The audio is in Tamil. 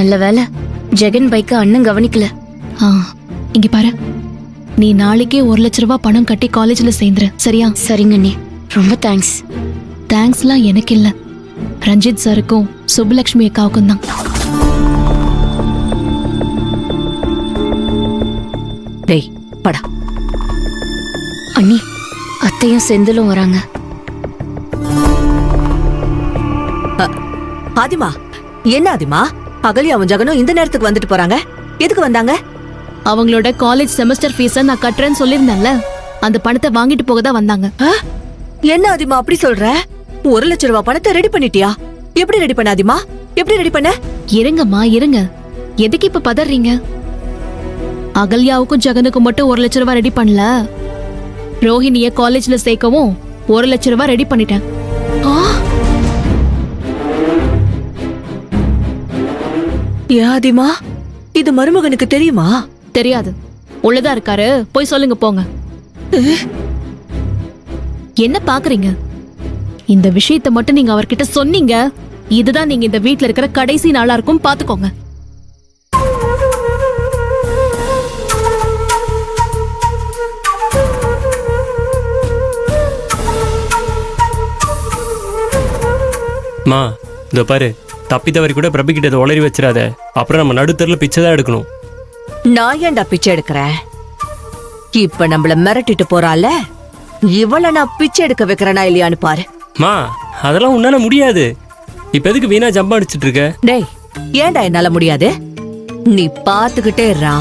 நல்ல வேலை ஜெகன் பைக்க அண்ணன் கவனிக்கல. இங்க பாரு, நீ நாளைக்கே 1 லட்ச ரூபாய் பணம் கட்டி காலேஜ்ல சேர்ந்துரு, சரியா? சரிங்க அண்ணே, ரொம்ப தேங்க்ஸ். தேங்க்ஸ்லாம் எனக்கு இல்ல, ரஞ்சித் சாருக்கும் சுப்புலட்சுமி அக்காவுக்கும் தான். டேய் படா. அண்ணி, அத்தையும் செந்திலும் வராங்க. ஆதிமா, என்ன ஆதிமா? அகல்யாவும் ஜெகனும் இந்த நேரத்துக்கு வந்துட்டு போறாங்க. எதுக்கு வந்தாங்க? அவங்களோட காலேஜ் செமஸ்டர் ஃபீஸ நான் கட்டுறேன்னு சொல்லிருந்தேன்ல, அந்த பணத்தை வாங்கிட்டு போக தான் வந்தாங்க. என்ன ஆதிமா அப்படி சொல்ற? 1 லட்ச ரூபாய் பணத்தை ரெடி பண்ணிட்டியா? எப்படி ரெடி பண்ண ஆதிமா? எப்படி ரெடி பண்ண? இருங்கம்மா இருங்க, எதுக்கு இப்ப பதறீங்க? அகல்யாவுக்கும் ஜெகனுக்கும் மட்டும் 1 லட்ச ரூபாய் ரெடி பண்ணல, ரோஹிணிய காலேஜ்ல சேர்க்கவும் 1 லட்ச ரூபாய் ரெடி பண்ணிட்டேன். ஏன் ஆதிமா, இது மருமகனுக்கு தெரியுமா? தெரியாது, உள்ளதா இருக்காரு, போய் சொல்லுங்க போங்க. என்ன பாக்குறீங்க? இந்த விஷயத்தை மட்டும் நீங்க அவர்கிட்ட சொன்னீங்க, இதுதான் நீங்க இந்த வீட்ல இருக்கிற கடைசி நாளா இருக்கும், பாத்துக்கோங்க. மா, இதோ பாரு, தப்பி தவறி கூட பிரபு கிட்ட இதை உளறி வச்சிடாத. அப்புறம் நம்ம நடுத்தரில் பிச்சை தான் எடுக்கணும். நான் ஏன்டா பிச்சை எடுக்கிறேன்? இப்ப நம்மள மிரட்டிட்டு போறால, இவள நான் பிச்சை எடுக்க வைக்கிறேனா இல்லையான்னு பாரு. மா, அதெல்லாம் உன்னால முடியாது. இப்ப எதுக்கு வீணா ஜம்பா அடிச்சிட்டு இருக்க? டேய், ஏன்டா என்னால முடியாது? நீ பாத்துக்கிட்டே இருடா.